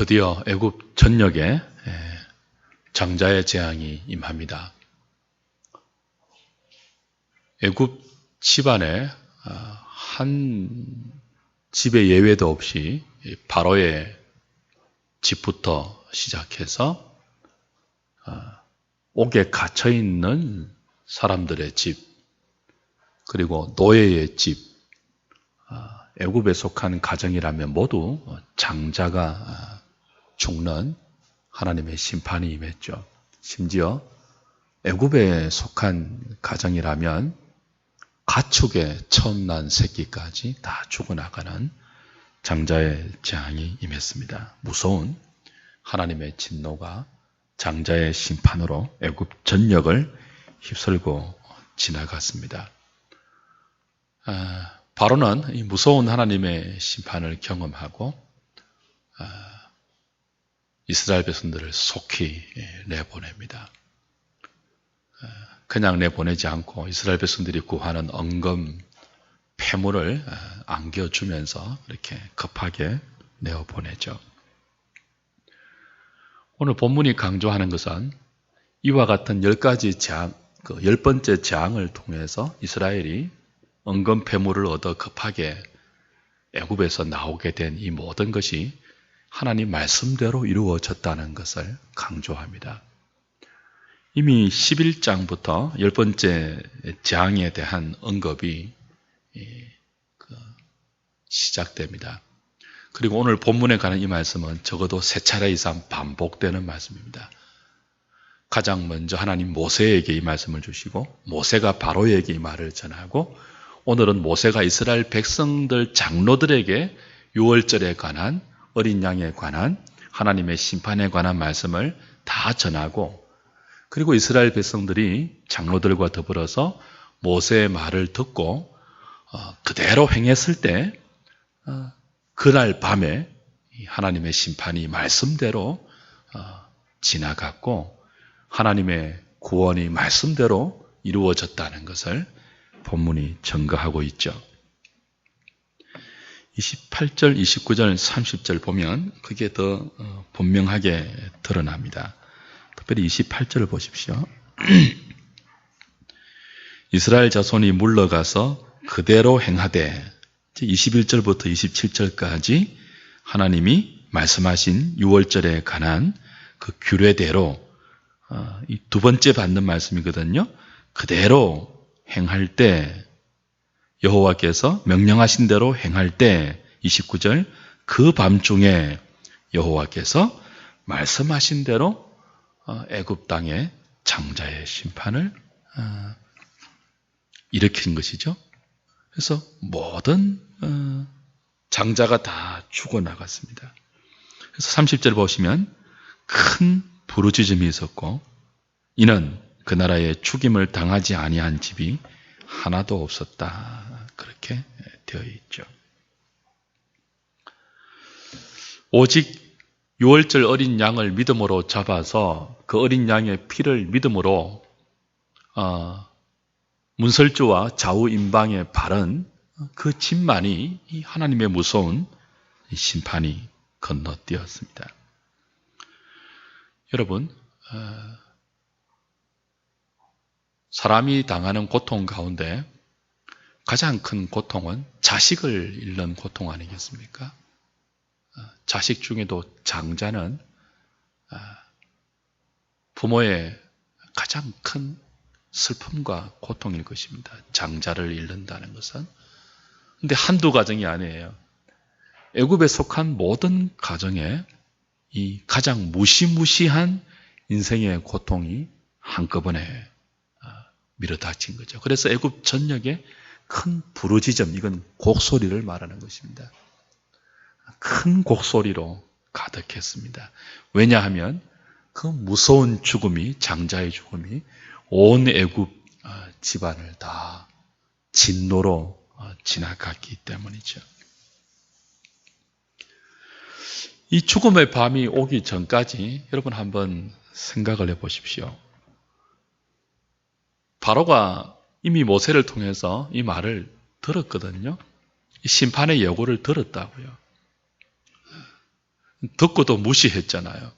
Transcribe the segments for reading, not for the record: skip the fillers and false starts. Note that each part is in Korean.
드디어 애굽 전역에 장자의 재앙이 임합니다. 애굽 집안에 한 집의 예외도 없이 바로의 집부터 시작해서 옥에 갇혀있는 사람들의 집, 그리고 노예의 집, 애굽에 속한 가정이라면 모두 장자가 죽는 하나님의 심판이 임했죠. 심지어 애굽에 속한 가정이라면 가축에 처음 난 새끼까지 다 죽어나가는 장자의 재앙이 임했습니다. 무서운 하나님의 진노가 장자의 심판으로 애굽 전역을 휩쓸고 지나갔습니다. 바로는 이 무서운 하나님의 심판을 경험하고 이스라엘 백성들을 속히 내보냅니다. 그냥 내보내지 않고 이스라엘 백성들이 구하는 언금 폐물을 안겨주면서 이렇게 급하게 내어보내죠. 오늘 본문이 강조하는 것은 이와 같은 10가지 재앙, 10번째 재앙을 통해서 이스라엘이 언금 폐물을 얻어 급하게 애굽에서 나오게 된 이 모든 것이 하나님 말씀대로 이루어졌다는 것을 강조합니다. 이미 11장부터 10번째 재앙에 대한 언급이 시작됩니다. 그리고 오늘 본문에 가는 이 말씀은 적어도 3차례 이상 반복되는 말씀입니다. 가장 먼저 하나님 모세에게 이 말씀을 주시고 모세가 바로에게 이 말을 전하고 오늘은 모세가 이스라엘 백성들 장로들에게 유월절에 관한 어린 양에 관한 하나님의 심판에 관한 말씀을 다 전하고 그리고 이스라엘 백성들이 장로들과 더불어서 모세의 말을 듣고 그대로 행했을 때 그날 밤에 하나님의 심판이 말씀대로 지나갔고 하나님의 구원이 말씀대로 이루어졌다는 것을 본문이 증거하고 있죠. 28절, 29절, 30절 보면 그게 더 분명하게 드러납니다. 특별히 28절을 보십시오. 이스라엘 자손이 물러가서 그대로 행하되 21절부터 27절까지 하나님이 말씀하신 유월절에 관한 그 규례대로 이 두 번째 받는 말씀이거든요. 그대로 행할 때 여호와께서 명령하신 대로 행할 때 29절 그 밤중에 여호와께서 말씀하신 대로 애굽 땅에 장자의 심판을 일으킨 것이죠. 그래서 모든 장자가 다 죽어나갔습니다. 그래서 30절 보시면 큰 부르짖음이 있었고 이는 그 나라에 죽임을 당하지 아니한 집이 하나도 없었다. 그렇게 되어 있죠. 오직 유월절 어린 양을 믿음으로 잡아서 그 어린 양의 피를 믿음으로 문설주와 좌우임방에 바른 그 집만이 하나님의 무서운 심판이 건너뛰었습니다. 여러분, 사람이 당하는 고통 가운데 가장 큰 고통은 자식을 잃는 고통 아니겠습니까? 자식 중에도 장자는 부모의 가장 큰 슬픔과 고통일 것입니다. 장자를 잃는다는 것은. 근데 한두 가정이 아니에요. 애굽에 속한 모든 가정에 이 가장 무시무시한 인생의 고통이 한꺼번에 밀어닥친 거죠. 그래서 애굽 전역에 큰 부르짖음, 이건 곡소리를 말하는 것입니다. 큰 곡소리로 가득했습니다. 왜냐하면 그 무서운 죽음이, 장자의 죽음이 온 애굽 집안을 다 진노로 지나갔기 때문이죠. 이 죽음의 밤이 오기 전까지 여러분 한번 생각을 해보십시오. 바로가 이미 모세를 통해서 이 말을 들었거든요. 이 심판의 예고를 들었다고요. 듣고도 무시했잖아요.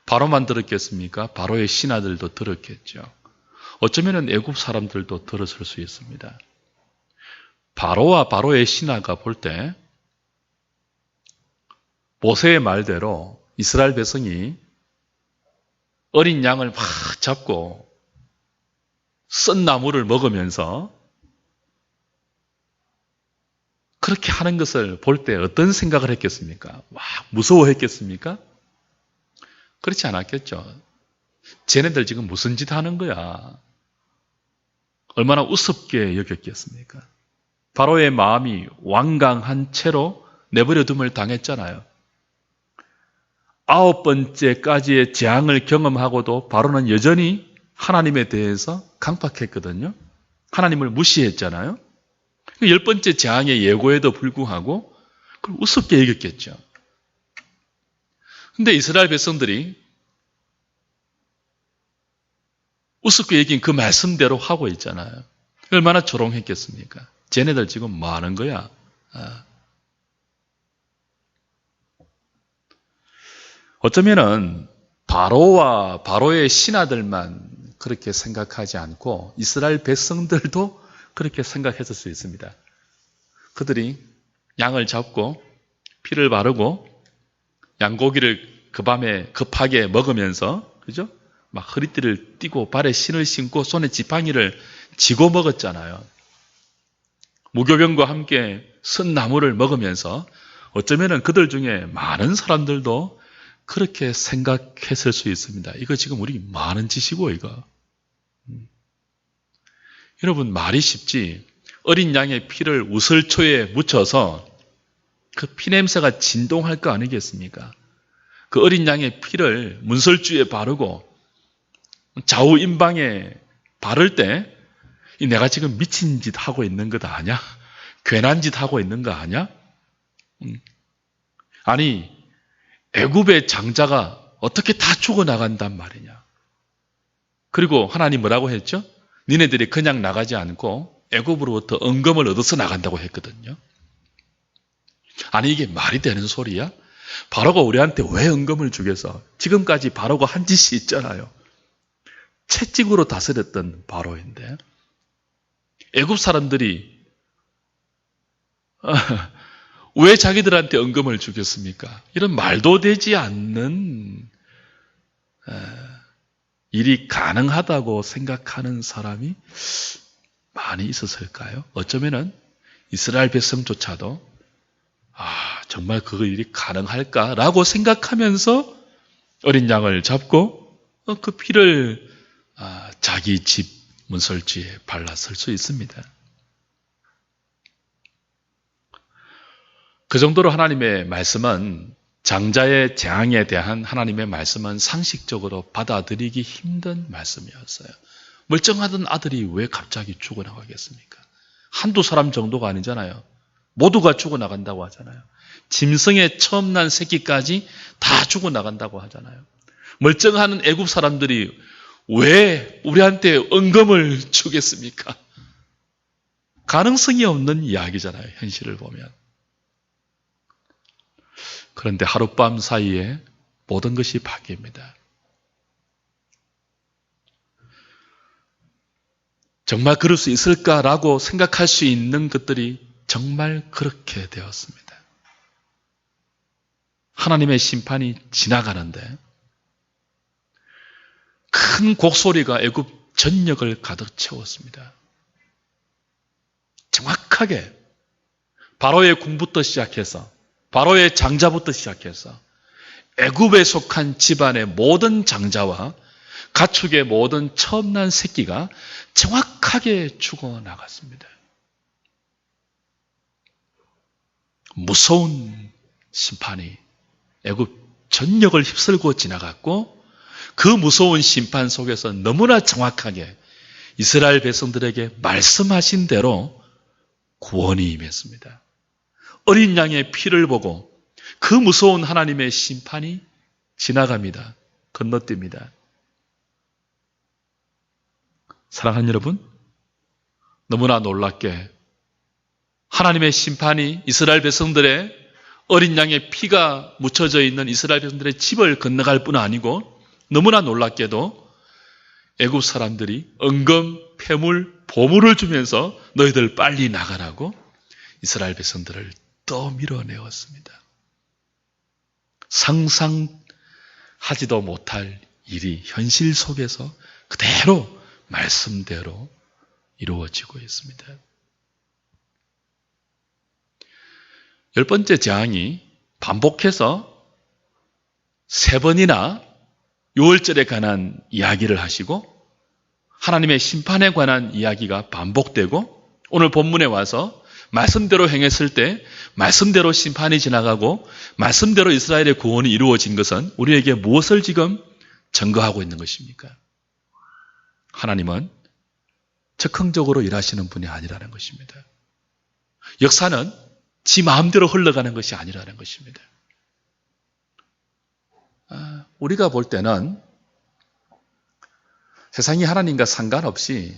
바로만 들었겠습니까? 바로의 신하들도 들었겠죠. 어쩌면 애굽 사람들도 들었을 수 있습니다. 바로와 바로의 신하가 볼 때 모세의 말대로 이스라엘 백성이 어린 양을 막 잡고 썬 나물을 먹으면서 그렇게 하는 것을 볼 때 어떤 생각을 했겠습니까? 와, 무서워했겠습니까? 그렇지 않았겠죠. 쟤네들 지금 무슨 짓 하는 거야? 얼마나 우습게 여겼겠습니까? 바로의 마음이 완강한 채로 내버려둠을 당했잖아요. 9번째까지의 재앙을 경험하고도 바로는 여전히 하나님에 대해서 강팍했거든요. 하나님을 무시했잖아요. 10번째 재앙의 예고에도 불구하고 그걸 우습게 여겼겠죠. 근데 이스라엘 백성들이 우습게 여긴 그 말씀대로 하고 있잖아요. 얼마나 조롱했겠습니까? 쟤네들 지금 뭐 하는 거야? 어쩌면은 바로와 바로의 신하들만 그렇게 생각하지 않고 이스라엘 백성들도 그렇게 생각했을 수 있습니다. 그들이 양을 잡고 피를 바르고 양고기를 그 밤에 급하게 먹으면서, 그죠? 막 허리띠를 띠고 발에 신을 신고 손에 지팡이를 쥐고 먹었잖아요. 무교병과 함께 선 나무를 먹으면서 어쩌면은 그들 중에 많은 사람들도 그렇게 생각했을 수 있습니다. 이거 지금 우리 많은 짓이고, 이거. 여러분, 말이 쉽지. 어린 양의 피를 우슬초에 묻혀서 그 피냄새가 진동할 거 아니겠습니까? 그 어린 양의 피를 문설주에 바르고 좌우 임방에 바를 때 내가 지금 미친 짓 하고 있는 것 아니야? 괜한 짓 하고 있는 거 아니야? 아니, 애굽의 장자가 어떻게 다 죽어나간단 말이냐? 그리고 하나님 뭐라고 했죠? 니네들이 그냥 나가지 않고 애굽으로부터 은금을 얻어서 나간다고 했거든요. 아니, 이게 말이 되는 소리야? 바로가 우리한테 왜 은금을 주겠어? 지금까지 바로가 한 짓이 있잖아요. 채찍으로 다스렸던 바로인데 애굽 사람들이 왜 자기들한테 은금을 주겠습니까? 이런 말도 되지 않는 일이 가능하다고 생각하는 사람이 많이 있었을까요? 어쩌면은 이스라엘 백성조차도 정말 그 일이 가능할까라고 생각하면서 어린 양을 잡고 그 피를 자기 집 문설주에 발랐을 수 있습니다. 그 정도로 하나님의 말씀은, 장자의 재앙에 대한 하나님의 말씀은 상식적으로 받아들이기 힘든 말씀이었어요. 멀쩡하던 아들이 왜 갑자기 죽어나가겠습니까? 한두 사람 정도가 아니잖아요. 모두가 죽어나간다고 하잖아요. 짐승의 처음 난 새끼까지 다 죽어나간다고 하잖아요. 멀쩡한 애굽 사람들이 왜 우리한테 은금을 주겠습니까? 가능성이 없는 이야기잖아요. 현실을 보면. 그런데 하룻밤 사이에 모든 것이 바뀝니다. 정말 그럴 수 있을까라고 생각할 수 있는 것들이 정말 그렇게 되었습니다. 하나님의 심판이 지나가는데 큰 곡소리가 애굽 전역을 가득 채웠습니다. 정확하게 바로의 궁부터 시작해서 바로의 장자부터 시작해서 애굽에 속한 집안의 모든 장자와 가축의 모든 처음 난 새끼가 정확하게 죽어나갔습니다. 무서운 심판이 애굽 전역을 휩쓸고 지나갔고 그 무서운 심판 속에서 너무나 정확하게 이스라엘 백성들에게 말씀하신 대로 구원이 임했습니다. 어린 양의 피를 보고 그 무서운 하나님의 심판이 지나갑니다. 건너뜁니다. 사랑하는 여러분, 너무나 놀랍게 하나님의 심판이 이스라엘 백성들의 어린 양의 피가 묻혀져 있는 이스라엘 백성들의 집을 건너갈 뿐 아니고 너무나 놀랍게도 애굽 사람들이 은금, 폐물, 보물을 주면서 너희들 빨리 나가라고 이스라엘 백성들을 떠밀어내었습니다. 상상하지도 못할 일이 현실 속에서 그대로 말씀대로 이루어지고 있습니다. 10번째 재앙이 반복해서 3번이나 6월절에 관한 이야기를 하시고 하나님의 심판에 관한 이야기가 반복되고 오늘 본문에 와서 말씀대로 행했을 때 말씀대로 심판이 지나가고 말씀대로 이스라엘의 구원이 이루어진 것은 우리에게 무엇을 지금 증거하고 있는 것입니까? 하나님은 즉흥적으로 일하시는 분이 아니라는 것입니다. 역사는 지 마음대로 흘러가는 것이 아니라는 것입니다. 우리가 볼 때는 세상이 하나님과 상관없이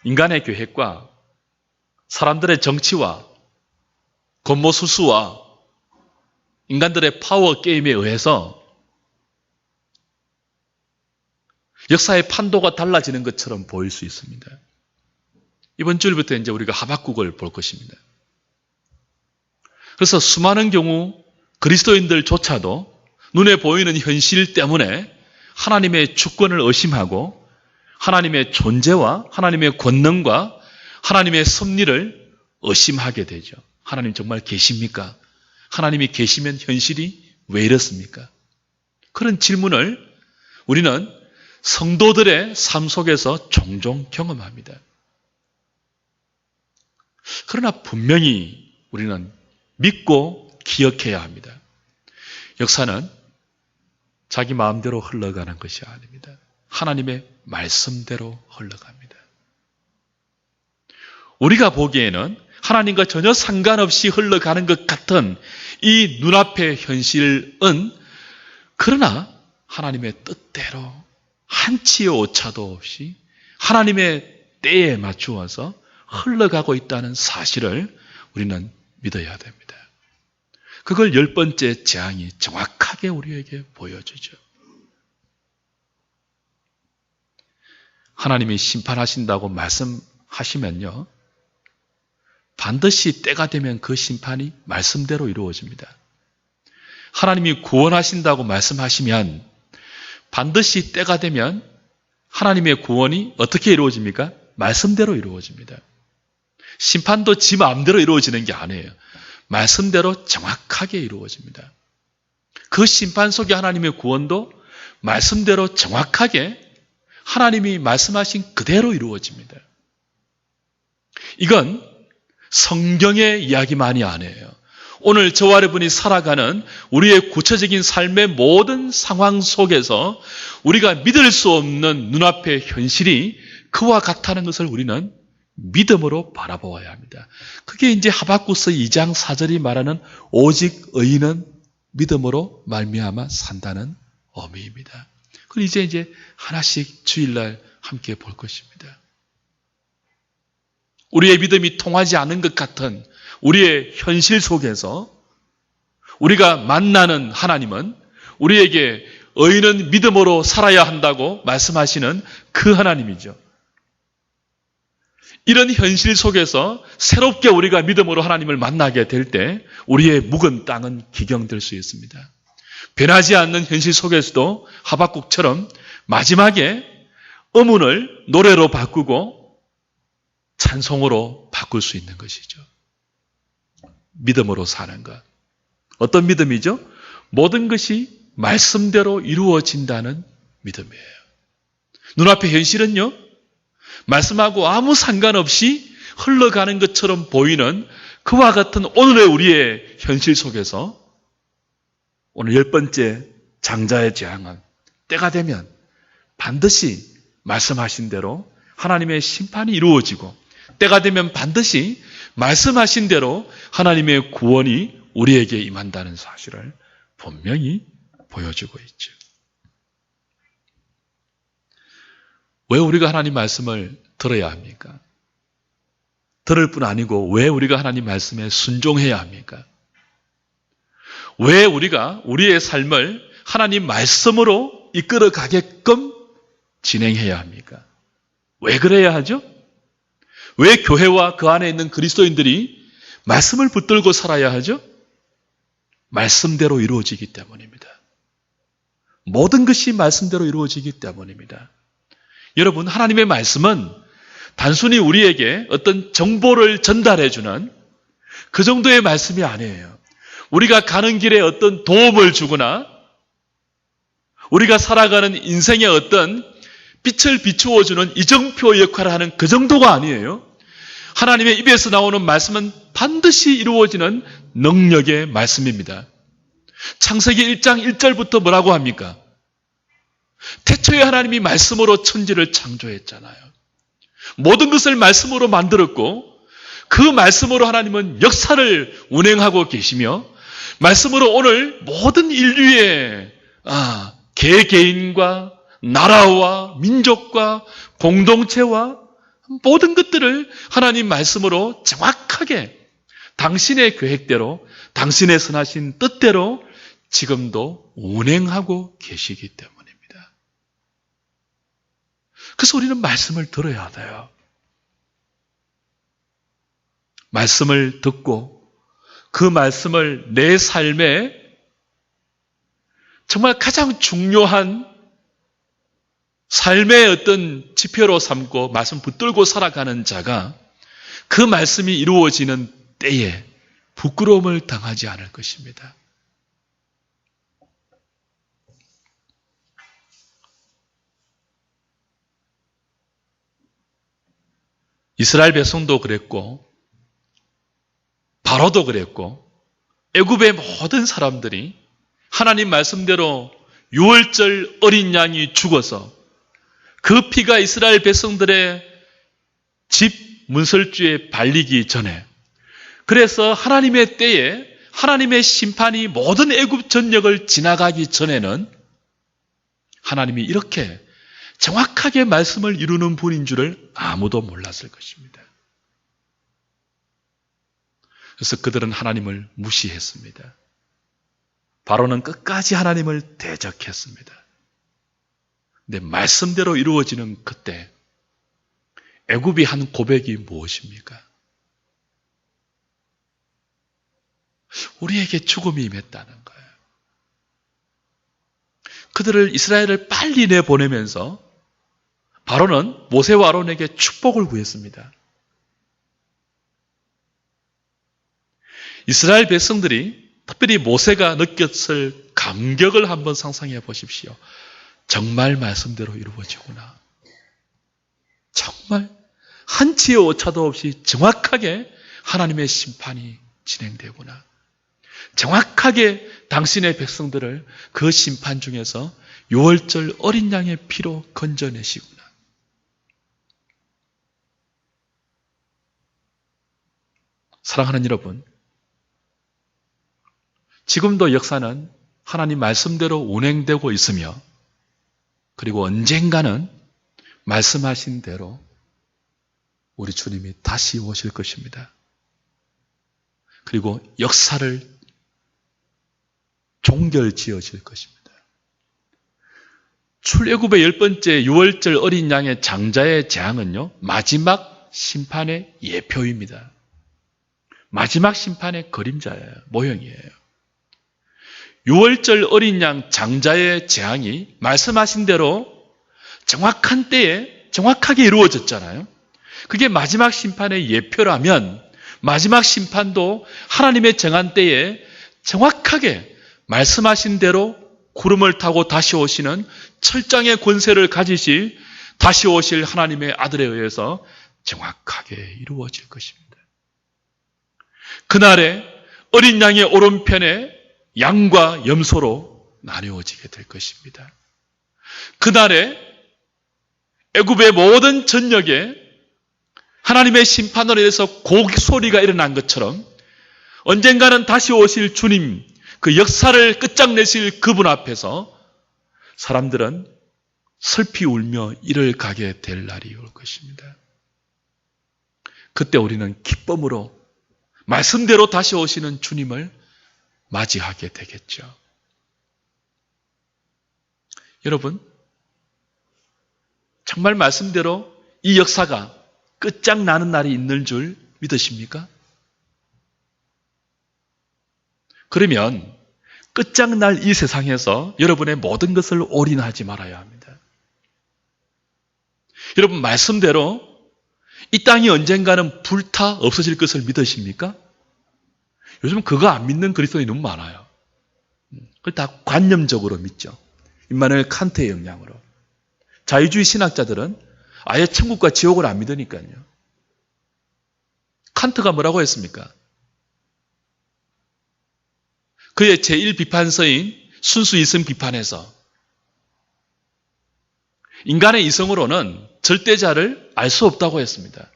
인간의 계획과 사람들의 정치와 권모수수와 인간들의 파워 게임에 의해서 역사의 판도가 달라지는 것처럼 보일 수 있습니다. 이번 주일부터 이제 우리가 하박국을 볼 것입니다. 그래서 수많은 경우 그리스도인들조차도 눈에 보이는 현실 때문에 하나님의 주권을 의심하고 하나님의 존재와 하나님의 권능과 하나님의 섭리를 의심하게 되죠. 하나님 정말 계십니까? 하나님이 계시면 현실이 왜 이렇습니까? 그런 질문을 우리는 성도들의 삶 속에서 종종 경험합니다. 그러나 분명히 우리는 믿고 기억해야 합니다. 역사는 자기 마음대로 흘러가는 것이 아닙니다. 하나님의 말씀대로 흘러갑니다. 우리가 보기에는 하나님과 전혀 상관없이 흘러가는 것 같은 이 눈앞의 현실은 그러나 하나님의 뜻대로 한치의 오차도 없이 하나님의 때에 맞추어서 흘러가고 있다는 사실을 우리는 믿어야 됩니다. 그걸 10번째 재앙이 정확하게 우리에게 보여주죠. 하나님이 심판하신다고 말씀하시면요, 반드시 때가 되면 그 심판이 말씀대로 이루어집니다. 하나님이 구원하신다고 말씀하시면 반드시 때가 되면 하나님의 구원이 어떻게 이루어집니까? 말씀대로 이루어집니다. 심판도 지 마음대로 이루어지는 게 아니에요. 말씀대로 정확하게 이루어집니다. 그 심판 속에 하나님의 구원도 말씀대로 정확하게 하나님이 말씀하신 그대로 이루어집니다. 이건 성경의 이야기만이 아니에요. 오늘 저와 여러분이 살아가는 우리의 구체적인 삶의 모든 상황 속에서 우리가 믿을 수 없는 눈앞의 현실이 그와 같다는 것을 우리는 믿음으로 바라보아야 합니다. 그게 이제 하박국서 2장 4절이 말하는 오직 의인은 믿음으로 말미암아 산다는 의미입니다. 그걸 이제 하나씩 주일날 함께 볼 것입니다. 우리의 믿음이 통하지 않은 것 같은 우리의 현실 속에서 우리가 만나는 하나님은 우리에게 의인은 믿음으로 살아야 한다고 말씀하시는 그 하나님이죠. 이런 현실 속에서 새롭게 우리가 믿음으로 하나님을 만나게 될 때 우리의 묵은 땅은 기경될 수 있습니다. 변하지 않는 현실 속에서도 하박국처럼 마지막에 의문을 노래로 바꾸고 찬송으로 바꿀 수 있는 것이죠. 믿음으로 사는 것. 어떤 믿음이죠? 모든 것이 말씀대로 이루어진다는 믿음이에요. 눈앞의 현실은요, 말씀하고 아무 상관없이 흘러가는 것처럼 보이는 그와 같은 오늘의 우리의 현실 속에서 오늘 10번째 장자의 재앙은 때가 되면 반드시 말씀하신 대로 하나님의 심판이 이루어지고 때가 되면 반드시 말씀하신 대로 하나님의 구원이 우리에게 임한다는 사실을 분명히 보여주고 있죠. 왜 우리가 하나님 말씀을 들어야 합니까? 들을 뿐 아니고 왜 우리가 하나님 말씀에 순종해야 합니까? 왜 우리가 우리의 삶을 하나님 말씀으로 이끌어 가게끔 진행해야 합니까? 왜 그래야 하죠? 왜 교회와 그 안에 있는 그리스도인들이 말씀을 붙들고 살아야 하죠? 말씀대로 이루어지기 때문입니다. 모든 것이 말씀대로 이루어지기 때문입니다. 여러분, 하나님의 말씀은 단순히 우리에게 어떤 정보를 전달해주는 그 정도의 말씀이 아니에요. 우리가 가는 길에 어떤 도움을 주거나 우리가 살아가는 인생의 어떤 빛을 비추어주는 이정표 역할을 하는 그 정도가 아니에요. 하나님의 입에서 나오는 말씀은 반드시 이루어지는 능력의 말씀입니다. 창세기 1장 1절부터 뭐라고 합니까? 태초에 하나님이 말씀으로 천지를 창조했잖아요. 모든 것을 말씀으로 만들었고 그 말씀으로 하나님은 역사를 운행하고 계시며 말씀으로 오늘 모든 인류의 개개인과 나라와 민족과 공동체와 모든 것들을 하나님 말씀으로 정확하게 당신의 계획대로 당신의 선하신 뜻대로 지금도 운행하고 계시기 때문입니다. 그래서 우리는 말씀을 들어야 돼요. 말씀을 듣고 그 말씀을 내 삶에 정말 가장 중요한 삶의 어떤 지표로 삼고 말씀 붙들고 살아가는 자가 그 말씀이 이루어지는 때에 부끄러움을 당하지 않을 것입니다. 이스라엘 백성도 그랬고 바로도 그랬고 애굽의 모든 사람들이 하나님 말씀대로 유월절 어린 양이 죽어서 그 피가 이스라엘 백성들의 집 문설주에 발리기 전에 그래서 하나님의 때에 하나님의 심판이 모든 애굽 전역을 지나가기 전에는 하나님이 이렇게 정확하게 말씀을 이루는 분인 줄을 아무도 몰랐을 것입니다. 그래서 그들은 하나님을 무시했습니다. 바로는 끝까지 하나님을 대적했습니다. 근데 말씀대로 이루어지는 그때 애굽이 한 고백이 무엇입니까? 우리에게 죽음이 임했다는 거예요. 그들을 이스라엘을 빨리 내보내면서 바로는 모세와 아론에게 축복을 구했습니다. 이스라엘 백성들이 특별히 모세가 느꼈을 감격을 한번 상상해 보십시오. 정말 말씀대로 이루어지구나. 정말 한치의 오차도 없이 정확하게 하나님의 심판이 진행되구나. 정확하게 당신의 백성들을 그 심판 중에서 유월절 어린 양의 피로 건져내시구나. 사랑하는 여러분, 지금도 역사는 하나님 말씀대로 운행되고 있으며 그리고 언젠가는 말씀하신 대로 우리 주님이 다시 오실 것입니다. 그리고 역사를 종결지어질 것입니다. 출애굽의 10번째 유월절 어린 양의 장자의 재앙은요, 마지막 심판의 예표입니다. 마지막 심판의 그림자예요. 모형이에요. 유월절 어린 양 장자의 재앙이 말씀하신 대로 정확한 때에 정확하게 이루어졌잖아요. 그게 마지막 심판의 예표라면 마지막 심판도 하나님의 정한 때에 정확하게 말씀하신 대로 구름을 타고 다시 오시는 철장의 권세를 가지시 다시 오실 하나님의 아들에 의해서 정확하게 이루어질 것입니다. 그날에 어린 양의 오른편에 양과 염소로 나누어지게 될 것입니다. 그날에 애굽의 모든 전역에 하나님의 심판으로 인해서 곡소리가 일어난 것처럼 언젠가는 다시 오실 주님, 그 역사를 끝장내실 그분 앞에서 사람들은 슬피 울며 이를 가게 될 날이 올 것입니다. 그때 우리는 기쁨으로 말씀대로 다시 오시는 주님을 맞이하게 되겠죠. 여러분, 정말 말씀대로 이 역사가 끝장나는 날이 있는 줄 믿으십니까? 그러면 끝장날 이 세상에서 여러분의 모든 것을 올인하지 말아야 합니다. 여러분, 말씀대로 이 땅이 언젠가는 불타 없어질 것을 믿으십니까? 요즘 그거 안 믿는 그리스도인이 너무 많아요. 그걸 다 관념적으로 믿죠. 임마누엘 칸트의 영향으로. 자유주의 신학자들은 아예 천국과 지옥을 안 믿으니까요. 칸트가 뭐라고 했습니까? 그의 제1비판서인 순수 이성 비판에서 인간의 이성으로는 절대자를 알 수 없다고 했습니다.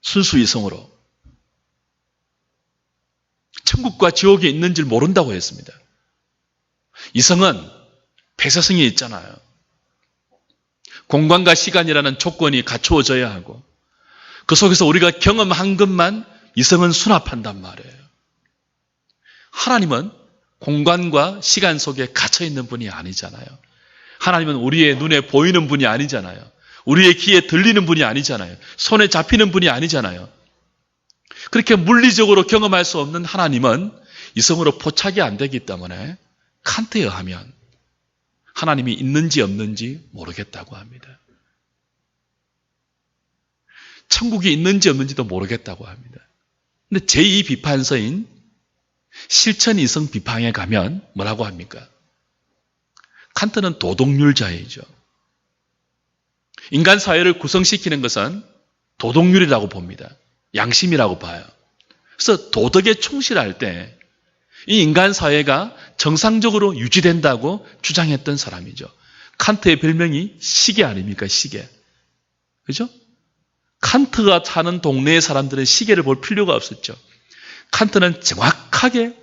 순수 이성으로. 천국과 지옥이 있는 줄 모른다고 했습니다. 이성은 폐쇄성이 있잖아요. 공간과 시간이라는 조건이 갖추어져야 하고 그 속에서 우리가 경험한 것만 이성은 수납한단 말이에요. 하나님은 공간과 시간 속에 갇혀있는 분이 아니잖아요. 하나님은 우리의 눈에 보이는 분이 아니잖아요. 우리의 귀에 들리는 분이 아니잖아요. 손에 잡히는 분이 아니잖아요. 그렇게 물리적으로 경험할 수 없는 하나님은 이성으로 포착이 안 되기 때문에 칸트에 의하면 하나님이 있는지 없는지 모르겠다고 합니다. 천국이 있는지 없는지도 모르겠다고 합니다. 근데 제2비판서인 실천이성 비판에 가면 뭐라고 합니까? 칸트는 도덕률자이죠. 인간 사회를 구성시키는 것은 도덕률이라고 봅니다. 양심이라고 봐요. 그래서 도덕에 충실할 때 이 인간 사회가 정상적으로 유지된다고 주장했던 사람이죠. 칸트의 별명이 시계 아닙니까? 시계. 그죠? 칸트가 사는 동네의 사람들은 시계를 볼 필요가 없었죠. 칸트는 정확하게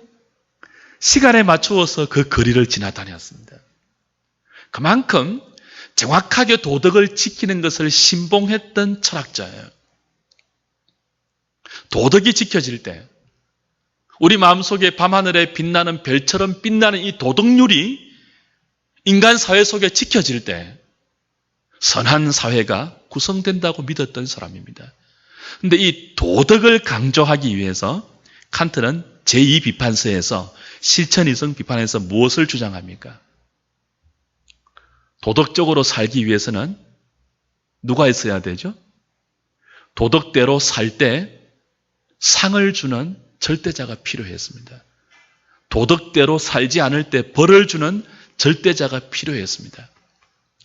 시간에 맞추어서 그 거리를 지나다녔습니다. 그만큼 정확하게 도덕을 지키는 것을 신봉했던 철학자예요. 도덕이 지켜질 때 우리 마음속에 밤하늘에 빛나는 별처럼 빛나는 이 도덕률이 인간 사회 속에 지켜질 때 선한 사회가 구성된다고 믿었던 사람입니다. 그런데 이 도덕을 강조하기 위해서 칸트는 제2비판서에서 실천이성 비판에서 무엇을 주장합니까? 도덕적으로 살기 위해서는 누가 있어야 되죠? 도덕대로 살 때 상을 주는 절대자가 필요했습니다. 도덕대로 살지 않을 때 벌을 주는 절대자가 필요했습니다.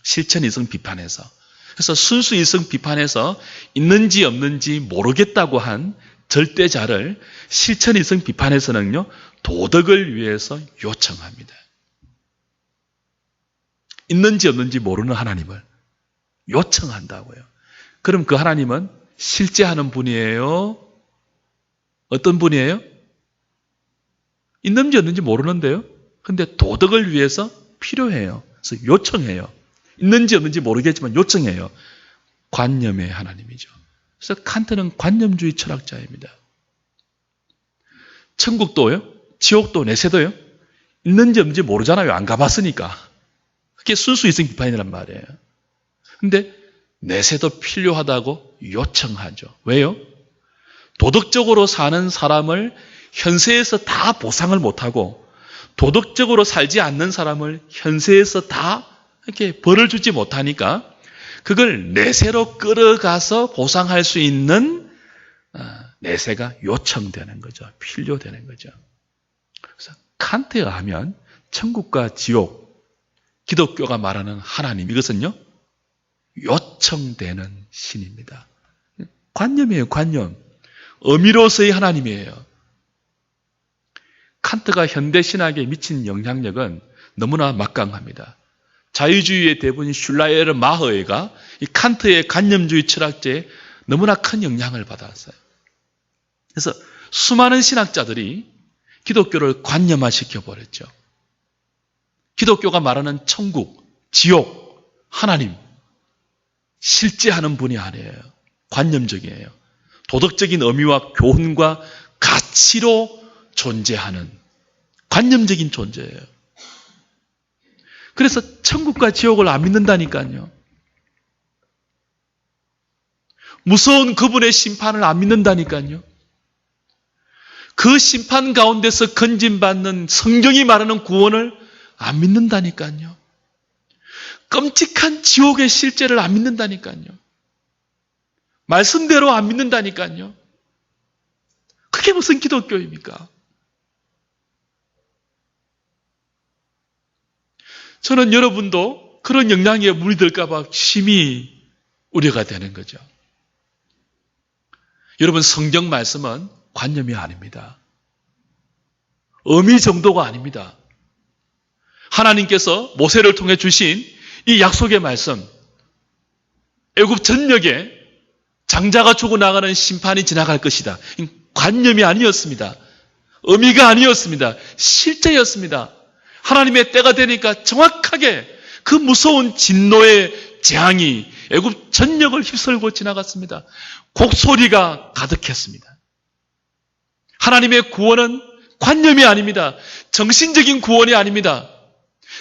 실천이성 비판에서. 그래서 순수이성 비판에서 있는지 없는지 모르겠다고 한 절대자를 실천이성 비판에서는요, 도덕을 위해서 요청합니다. 있는지 없는지 모르는 하나님을 요청한다고요. 그럼 그 하나님은 실제하는 분이에요? 어떤 분이에요? 있는지 없는지 모르는데요. 근데 도덕을 위해서 필요해요. 그래서 요청해요. 있는지 없는지 모르겠지만 요청해요. 관념의 하나님이죠. 그래서 칸트는 관념주의 철학자입니다. 천국도요, 지옥도, 내세도요, 있는지 없는지 모르잖아요. 안 가봤으니까. 그게 순수이성 비판이란 말이에요. 근데 내세도 필요하다고 요청하죠. 왜요? 도덕적으로 사는 사람을 현세에서 다 보상을 못하고 도덕적으로 살지 않는 사람을 현세에서 다 이렇게 벌을 주지 못하니까 그걸 내세로 끌어가서 보상할 수 있는 내세가 요청되는 거죠. 필요되는 거죠. 그래서 칸트에 의하면 천국과 지옥, 기독교가 말하는 하나님, 이것은요, 요청되는 신입니다. 관념이에요, 관념. 의미로서의 하나님이에요. 칸트가 현대신학에 미친 영향력은 너무나 막강합니다. 자유주의의 대부인 슐라예르 마허에가 이 칸트의 관념주의 철학제에 너무나 큰 영향을 받았어요. 그래서 수많은 신학자들이 기독교를 관념화시켜버렸죠. 기독교가 말하는 천국, 지옥, 하나님, 실제하는 분이 아니에요. 관념적이에요. 도덕적인 의미와 교훈과 가치로 존재하는 관념적인 존재예요. 그래서 천국과 지옥을 안 믿는다니까요. 무서운 그분의 심판을 안 믿는다니까요. 그 심판 가운데서 건진받는 성경이 말하는 구원을 안 믿는다니까요. 끔찍한 지옥의 실제를 안 믿는다니까요. 말씀대로 안 믿는다니까요. 그게 무슨 기독교입니까? 저는 여러분도 그런 영향에 물들까 봐 심히 우려가 되는 거죠. 여러분, 성경 말씀은 관념이 아닙니다. 의미 정도가 아닙니다. 하나님께서 모세를 통해 주신 이 약속의 말씀, 애굽 전역에 장자가 죽어나가는 심판이 지나갈 것이다. 관념이 아니었습니다. 의미가 아니었습니다. 실제였습니다. 하나님의 때가 되니까 정확하게 그 무서운 진노의 재앙이 애굽 전역을 휩쓸고 지나갔습니다. 곡소리가 가득했습니다. 하나님의 구원은 관념이 아닙니다. 정신적인 구원이 아닙니다.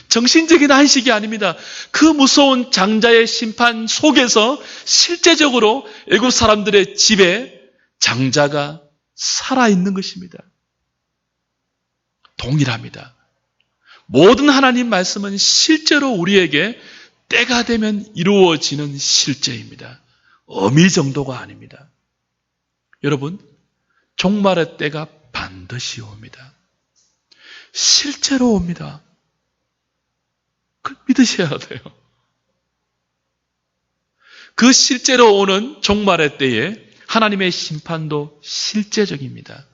정신적인 안식이 아닙니다. 그 무서운 장자의 심판 속에서 실제적으로 애굽 사람들의 집에 장자가 살아있는 것입니다. 동일합니다. 모든 하나님 말씀은 실제로 우리에게 때가 되면 이루어지는 실제입니다. 의미 정도가 아닙니다. 여러분, 종말의 때가 반드시 옵니다. 실제로 옵니다. 그걸 믿으셔야 돼요. 그 실제로 오는 종말의 때에 하나님의 심판도 실제적입니다.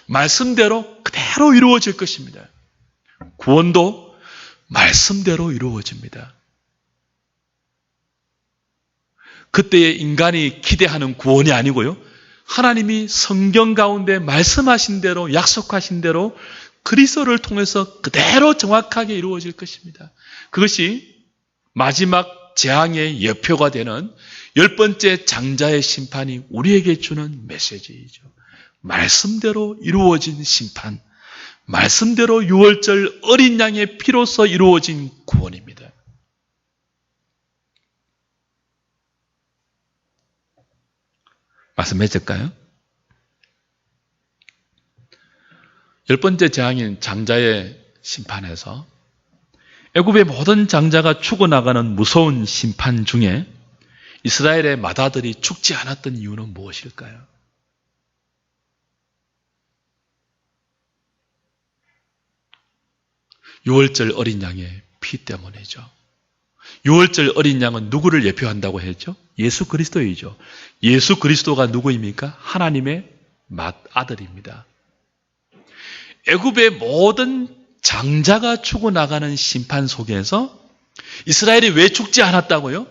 말씀대로 그대로 이루어질 것입니다. 구원도 말씀대로 이루어집니다. 그때의 인간이 기대하는 구원이 아니고요. 하나님이 성경 가운데 말씀하신 대로, 약속하신 대로 그리스도를 통해서 그대로 정확하게 이루어질 것입니다. 그것이 마지막 재앙의 여표가 되는 10번째 장자의 심판이 우리에게 주는 메시지이죠. 말씀대로 이루어진 심판, 말씀대로 유월절 어린 양의 피로서 이루어진 구원입니다. 말씀 맺을까요? 10번째 재앙인 장자의 심판에서 애굽의 모든 장자가 죽어나가는 무서운 심판 중에 이스라엘의 맏아들이 죽지 않았던 이유는 무엇일까요? 유월절 어린 양의 피 때문이죠. 유월절 어린 양은 누구를 예표한다고 했죠? 예수 그리스도이죠. 예수 그리스도가 누구입니까? 하나님의 맏아들입니다. 애굽의 모든 장자가 죽어나가는 심판 속에서 이스라엘이 왜 죽지 않았다고요?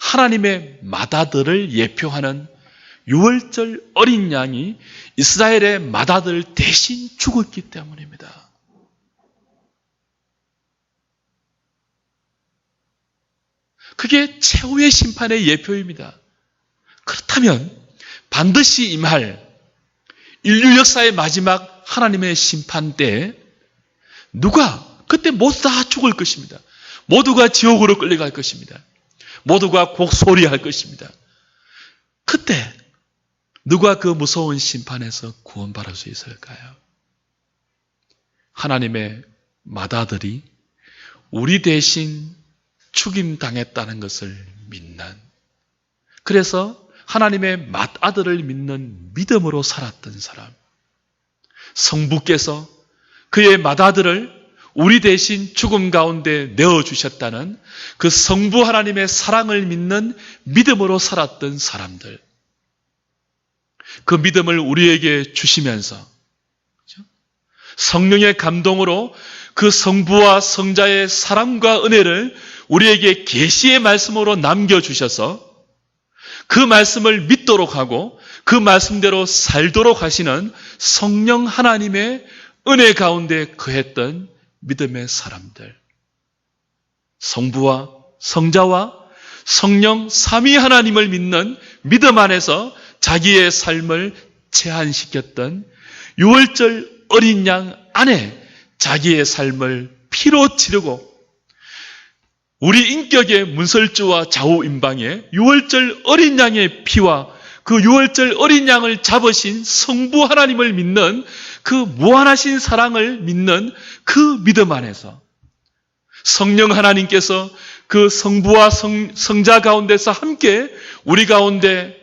하나님의 맏아들을 예표하는 유월절 어린 양이 이스라엘의 맏아들 대신 죽었기 때문입니다. 그게 최후의 심판의 예표입니다. 그렇다면 반드시 임할 인류 역사의 마지막 하나님의 심판 때 누가 그때 모두 다 죽을 것입니다. 모두가 지옥으로 끌려갈 것입니다. 모두가 곡소리할 것입니다. 그때 누가 그 무서운 심판에서 구원받을 수 있을까요? 하나님의 맏아들이 우리 대신 죽임당했다는 것을 믿는, 그래서 하나님의 맏아들을 믿는 믿음으로 살았던 사람, 성부께서 그의 맏아들을 우리 대신 죽음 가운데 내어주셨다는 그 성부 하나님의 사랑을 믿는 믿음으로 살았던 사람들, 그 믿음을 우리에게 주시면서 성령의 감동으로 그 성부와 성자의 사랑과 은혜를 우리에게 계시의 말씀으로 남겨주셔서 그 말씀을 믿도록 하고 그 말씀대로 살도록 하시는 성령 하나님의 은혜 가운데 거했던 믿음의 사람들, 성부와 성자와 성령 삼위 하나님을 믿는 믿음 안에서 자기의 삶을 제한시켰던 유월절 어린 양 안에 자기의 삶을 피로 치르고 우리 인격의 문설주와 좌우임방에 유월절 어린 양의 피와 그 유월절 어린 양을 잡으신 성부 하나님을 믿는 그 무한하신 사랑을 믿는 그 믿음 안에서 성령 하나님께서 그 성부와 성자 가운데서 함께 우리 가운데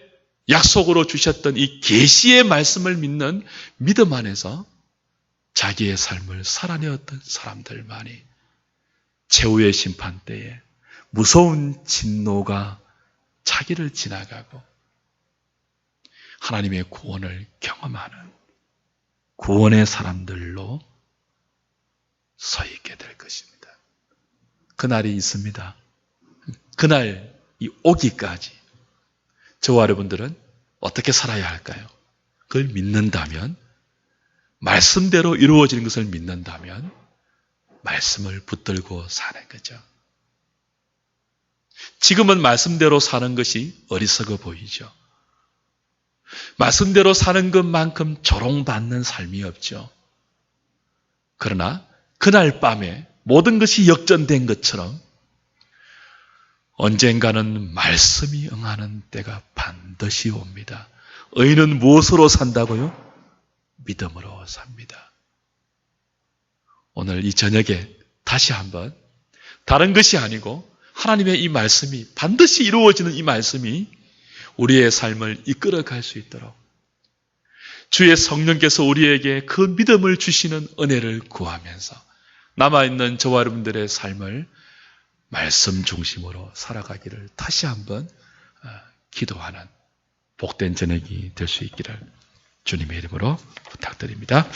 약속으로 주셨던 이 계시의 말씀을 믿는 믿음 안에서 자기의 삶을 살아내었던 사람들만이 최후의 심판 때에 무서운 진노가 자기를 지나가고 하나님의 구원을 경험하는 구원의 사람들로 서 있게 될 것입니다. 그날이 있습니다. 그날이 오기까지 저와 여러분들은 어떻게 살아야 할까요? 그걸 믿는다면, 말씀대로 이루어지는 것을 믿는다면 말씀을 붙들고 사는 거죠. 지금은 말씀대로 사는 것이 어리석어 보이죠. 말씀대로 사는 것만큼 조롱받는 삶이 없죠. 그러나 그날 밤에 모든 것이 역전된 것처럼 언젠가는 말씀이 응하는 때가 반드시 옵니다. 의인은 무엇으로 산다고요? 믿음으로 삽니다. 오늘 이 저녁에 다시 한번 다른 것이 아니고 하나님의 이 말씀이 반드시 이루어지는 이 말씀이 우리의 삶을 이끌어갈 수 있도록 주의 성령께서 우리에게 그 믿음을 주시는 은혜를 구하면서 남아있는 저와 여러분들의 삶을 말씀 중심으로 살아가기를 다시 한번 기도하는 복된 저녁이 될 수 있기를 주님의 이름으로 부탁드립니다.